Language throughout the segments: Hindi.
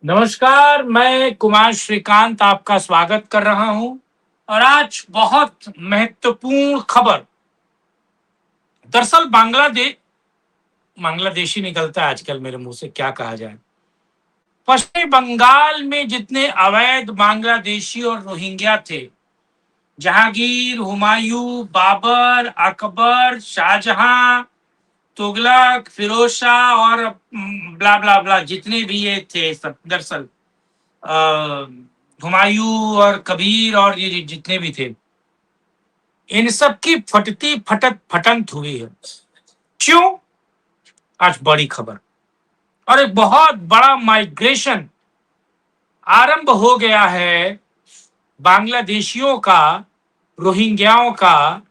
नमस्कार, मैं कुमार श्रीकांत आपका स्वागत कर रहा हूं और आज बहुत महत्वपूर्ण खबर। दरअसल बांग्लादेशी निकलता है आजकल मेरे मुंह से, क्या कहा जाए। पश्चिमी बंगाल में जितने अवैध बांग्लादेशी और रोहिंग्या थे, जहांगीर, हुमायूं, बाबर, अकबर, शाहजहां, तुगलक, फिरोज शाह और ब्ला ब्ला ब्ला, जितने भी ये थे सब, दरअसल हुमायूं और कबीर और ये जितने भी थे, इन सब की फटती फटत फटंत हुई है। क्यों? आज बड़ी खबर। और एक बहुत बड़ा माइग्रेशन आरंभ हो गया है बांग्लादेशियों का, रोहिंग्याओं का,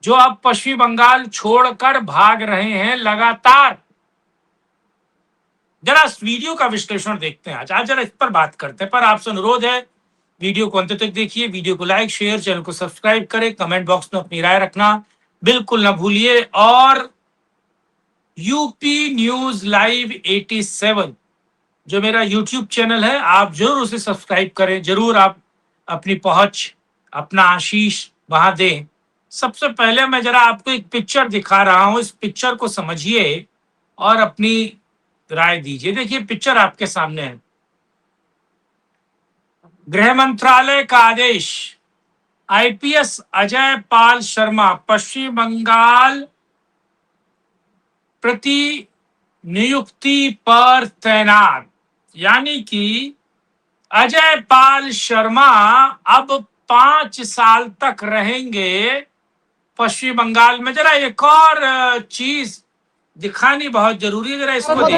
जो अब पश्चिमी बंगाल छोड़कर भाग रहे हैं लगातार। जरा इस वीडियो का विश्लेषण देखते हैं। आज जरा इस पर बात करते हैं, पर आपसे अनुरोध है वीडियो को अंत तक देखिए, वीडियो को लाइक, शेयर, चैनल को सब्सक्राइब करें, कमेंट बॉक्स में अपनी राय रखना बिल्कुल ना भूलिए। और यूपी न्यूज लाइव 87 जो मेरा यूट्यूब चैनल है, आप जरूर उसे सब्सक्राइब करें। जरूर आप अपनी पहुंच, अपना आशीष वहां दें। सबसे पहले मैं जरा आपको एक पिक्चर दिखा रहा हूं, इस पिक्चर को समझिए और अपनी राय दीजिए। देखिए पिक्चर आपके सामने है। गृह मंत्रालय का आदेश, आईपीएस अजय पाल शर्मा पश्चिम बंगाल प्रति नियुक्ति पर तैनात। यानी कि अजय पाल शर्मा अब 5 साल तक रहेंगे पश्चिम बंगाल में। जरा एक और चीज दिखानी बहुत जरूरी है, जरा इसको देखिए।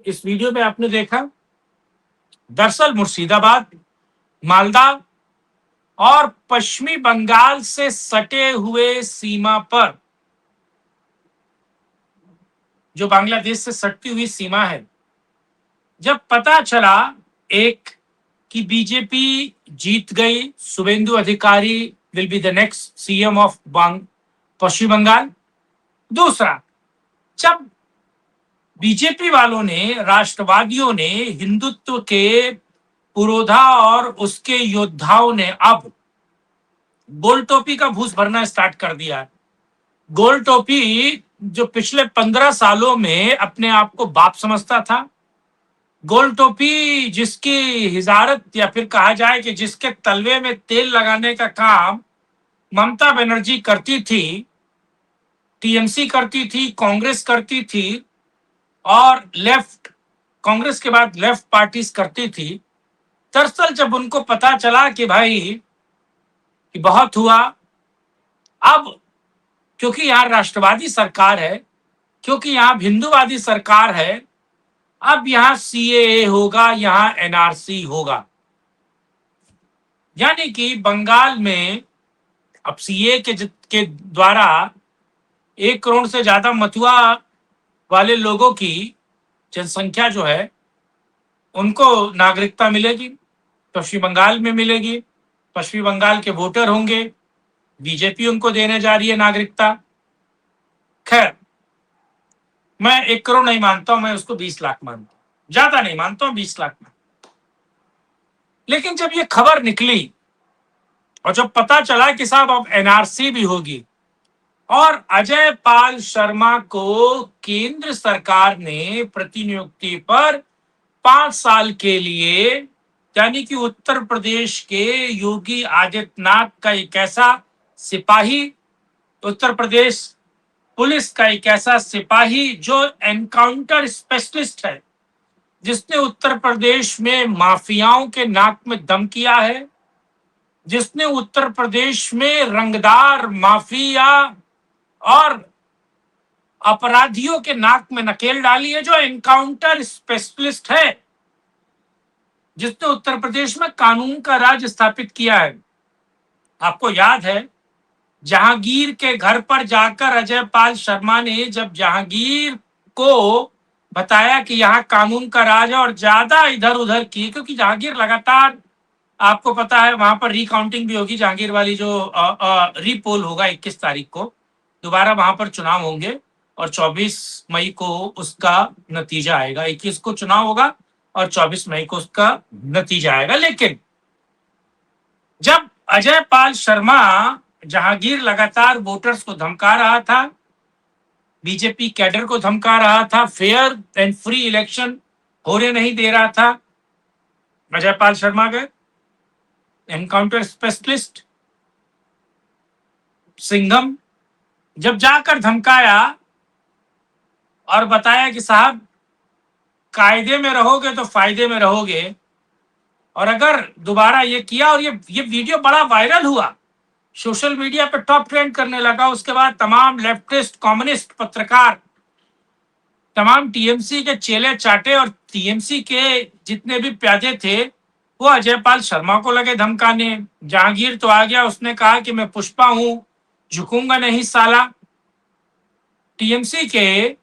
इस वीडियो में आपने देखा, दरअसल मुर्शिदाबाद, मालदा और पश्चिमी बंगाल से सटे हुए सीमा पर, जो बांग्लादेश से सटती हुई सीमा है, जब पता चला एक कि बीजेपी जीत गई, Shubhendu Adhikari will be the next CM of Paschim Bengal. दूसरा, जब बीजेपी वालों ने, राष्ट्रवादियों ने, हिंदुत्व के पुरोधा और उसके योद्धाओं ने अब गोल टोपी का भूस भरना स्टार्ट कर दिया। गोल टोपी जो पिछले 15 सालों में अपने आप को बाप समझता था, गोल टोपी जिसकी हिजारत या फिर कहा जाए कि जिसके तलवे में तेल लगाने का काम ममता बनर्जी करती थी, टीएमसी करती थी, कांग्रेस करती थी और लेफ्ट, कांग्रेस के बाद लेफ्ट पार्टीज करती थी। दरअसल जब उनको पता चला कि भाई कि बहुत हुआ, अब क्योंकि यहाँ राष्ट्रवादी सरकार है, क्योंकि यहाँ हिंदूवादी सरकार है, अब यहाँ सीएए होगा, यहाँ एनआरसी होगा। यानी कि बंगाल में अब सीए के द्वारा 1 करोड़ से ज्यादा मथुआ वाले लोगों की जनसंख्या जो है, उनको नागरिकता मिलेगी, पश्चिम बंगाल में मिलेगी। पश्चिमी बंगाल के वोटर होंगे, बीजेपी उनको देने जा रही है नागरिकता। खैर, मैं 1 करोड़ नहीं मानता हूं, मैं उसको 20 लाख मानता हूं, ज्यादा नहीं मानता हूं, 20 लाख में। लेकिन जब ये खबर निकली और जब पता चला कि साहब अब एनआरसी भी होगी और अजय पाल शर्मा को केंद्र सरकार ने प्रतिनियुक्ति पर 5 साल के लिए, यानी कि उत्तर प्रदेश के योगी आदित्यनाथ का एक ऐसा सिपाही, उत्तर प्रदेश पुलिस का एक ऐसा सिपाही जो एनकाउंटर स्पेशलिस्ट है, जिसने उत्तर प्रदेश में माफियाओं के नाक में दम किया है, जिसने उत्तर प्रदेश में रंगदार माफिया और अपराधियों के नाक में नकेल डाली है, जो एनकाउंटर स्पेशलिस्ट है, जिसने उत्तर प्रदेश में कानून का राज स्थापित किया है। आपको याद है, जहांगीर के घर पर जाकर अजय पाल शर्मा ने जब जहांगीर को बताया कि यहाँ कानून का राज है और ज्यादा इधर उधर की, क्योंकि जहांगीर लगातार, आपको पता है वहां पर रिकाउंटिंग भी होगी, जहांगीर वाली जो रीपोल होगा 21 तारीख को, दोबारा वहां पर चुनाव होंगे और 24 मई को उसका नतीजा आएगा। 21 को चुनाव होगा और 24 मई को उसका नतीजा आएगा। लेकिन जब अजय पाल शर्मा, जहांगीर लगातार वोटर्स को धमका रहा था, बीजेपी कैडर को धमका रहा था, फेयर एंड फ्री इलेक्शन होने नहीं दे रहा था, अजय पाल शर्मा गए एनकाउंटर स्पेशलिस्ट सिंघम, जब जाकर धमकाया और बताया कि साहब कायदे में रहोगे तो फायदे में रहोगे, और अगर दोबारा ये किया, और ये वीडियो बड़ा वायरल हुआ, सोशल मीडिया पे टॉप ट्रेंड करने लगा। उसके बाद तमाम लेफ्टिस्ट कम्युनिस्ट पत्रकार, तमाम टीएमसी के चेले चाटे और टीएमसी के जितने भी प्यादे थे, वो अजय पाल शर्मा को लगे धमकाने। जहांगीर तो आ गया, उसने कहा कि मैं पुष्पा हूं, झुकूंगा नहीं साला। टीएमसी के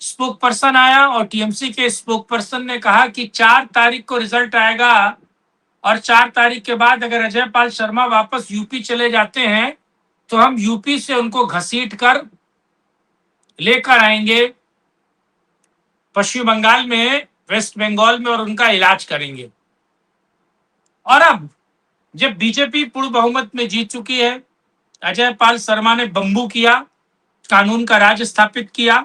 स्पोक पर्सन आया और टीएमसी के स्पोक पर्सन ने कहा कि 4 तारीख को रिजल्ट आएगा और 4 तारीख के बाद अगर अजय पाल शर्मा वापस यूपी चले जाते हैं तो हम यूपी से उनको घसीट कर लेकर आएंगे पश्चिम बंगाल में, वेस्ट बंगाल में, और उनका इलाज करेंगे। और अब जब बीजेपी पूर्ण बहुमत में जीत चुकी है, अजय पाल शर्मा ने बंबू किया, कानून का राज स्थापित किया।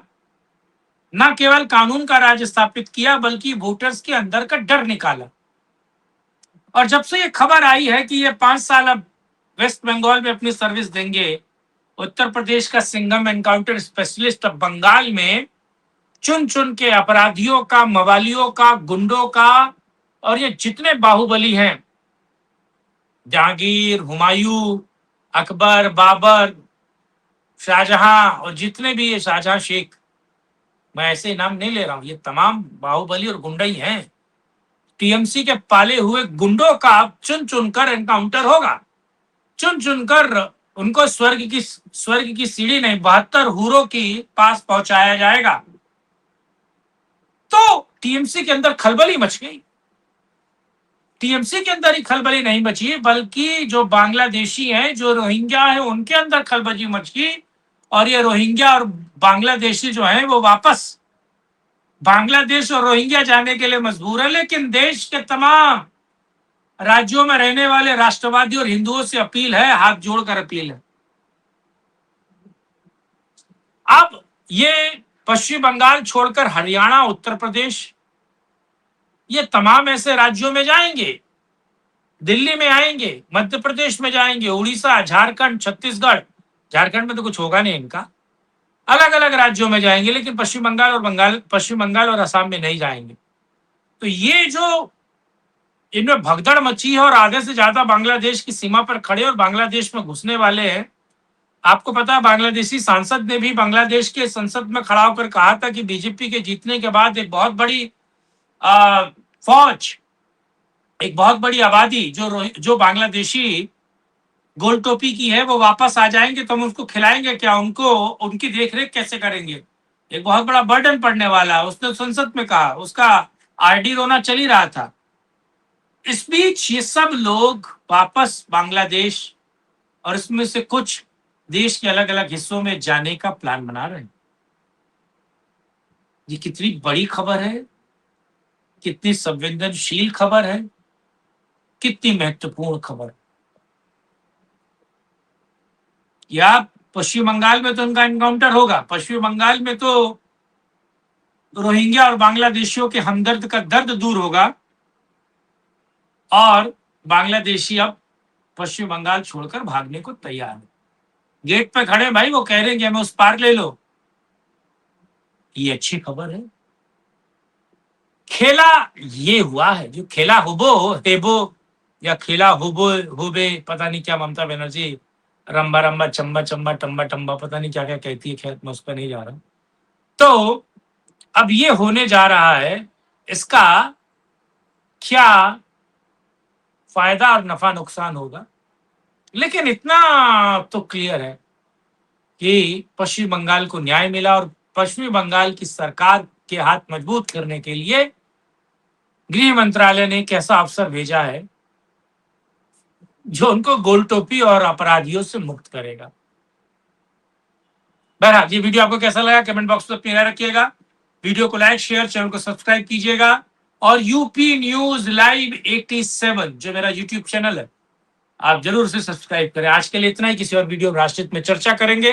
न केवल कानून का राज स्थापित किया बल्कि वोटर्स के अंदर का डर निकाला। और जब से ये खबर आई है कि ये 5 साल अब वेस्ट बंगाल में अपनी सर्विस देंगे, उत्तर प्रदेश का सिंघम एनकाउंटर स्पेशलिस्ट अब बंगाल में चुन चुन के अपराधियों का, मवालियों का, गुंडों का, और ये जितने बाहुबली हैं, जहांगीर, हुमायूं, अकबर, बाबर, शाहजहां, और जितने भी ये शाहजहां शेख, मैं ऐसे नाम नहीं ले रहा हूं, ये तमाम बाहुबली और गुंडा ही हैं। टीएमसी के पाले हुए गुंडों का चुन चुनकर एनकाउंटर होगा, चुन चुनकर उनको स्वर्ग की सीढ़ी नहीं, 72 हूरों की पास पहुंचाया जाएगा। तो टीएमसी के अंदर खलबली मच गई। टीएमसी के अंदर ही खलबली नहीं मची, बल्कि जो बांग्लादेशी हैं, जो रोहिंग्या है, उनके अंदर खलबली मच गई। और ये रोहिंग्या और बांग्लादेशी जो हैं वो वापस बांग्लादेश और रोहिंग्या जाने के लिए मजबूर है। लेकिन देश के तमाम राज्यों में रहने वाले राष्ट्रवादी और हिंदुओं से अपील है, हाथ जोड़कर अपील है, अब ये पश्चिम बंगाल छोड़कर हरियाणा, उत्तर प्रदेश, ये तमाम ऐसे राज्यों में जाएंगे, दिल्ली में आएंगे, मध्य प्रदेश में जाएंगे, उड़ीसा, झारखंड, छत्तीसगढ़, झारखंड में तो कुछ होगा नहीं इनका, अलग अलग राज्यों में जाएंगे, लेकिन पश्चिम बंगाल और असम में नहीं जाएंगे। तो ये जो इनमें भगदड़ मची है और आधे से ज्यादा बांग्लादेश की सीमा पर खड़े और बांग्लादेश में घुसने वाले हैं। आपको पता है बांग्लादेशी सांसद ने भी बांग्लादेश के संसद में खड़ा होकर कहा था कि बीजेपी के जीतने के बाद एक बहुत बड़ी फौज, एक बहुत बड़ी आबादी जो बांग्लादेशी गोल टोपी की है वो वापस आ जाएंगे तो हम उसको खिलाएंगे क्या, उनको उनकी देखरेख कैसे करेंगे, एक बहुत बड़ा बर्डन पड़ने वाला है, उसने संसद में कहा। उसका आरडी रोना चल ही रहा था। इस बीच ये सब लोग वापस बांग्लादेश और इसमें से कुछ देश के अलग अलग हिस्सों में जाने का प्लान बना रहे हैं। ये कितनी बड़ी खबर है, कितनी संवेदनशील खबर है, कितनी महत्वपूर्ण खबर। या पश्चिम बंगाल में तो उनका एनकाउंटर होगा, पश्चिम बंगाल में तो रोहिंग्या और बांग्लादेशियों के हमदर्द का दर्द दूर होगा और बांग्लादेशी अब पश्चिम बंगाल छोड़कर भागने को तैयार है। गेट पे खड़े भाई, वो कह रहे हैं कि हमें उस पार ले लो। ये अच्छी खबर है। खेला ये हुआ है, जो खेला हुबो हेबो या खेला हुबो हुबे, पता नहीं क्या ममता बनर्जी रंबा रंबा चंबा चंबा टंबा टंबा पता नहीं क्या क्या कहती है, खैर मैं उस पर नहीं जा रहा। तो अब ये होने जा रहा है, इसका क्या फायदा और नफा नुकसान होगा, लेकिन इतना तो क्लियर है कि पश्चिम बंगाल को न्याय मिला और पश्चिमी बंगाल की सरकार के हाथ मजबूत करने के लिए गृह मंत्रालय ने एक ऐसा अफसर भेजा है जो उनको गोल टोपी और अपराधियों से मुक्त करेगा। बहरहाल ये वीडियो आपको कैसा लगा कमेंट बॉक्स में अपनी राय रखिएगा। वीडियो को लाइक शेयर चैनल को सब्सक्राइब कीजिएगा और यूपी न्यूज लाइव 87 जो मेरा यूट्यूब चैनल है आप जरूर से सब्सक्राइब करें। आज के लिए इतना ही, किसी और वीडियो में राष्ट्रहित में चर्चा करेंगे।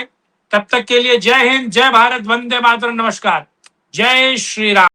तब तक के लिए जय हिंद, जय भारत, वंदे मातरम, नमस्कार, जय श्री राम।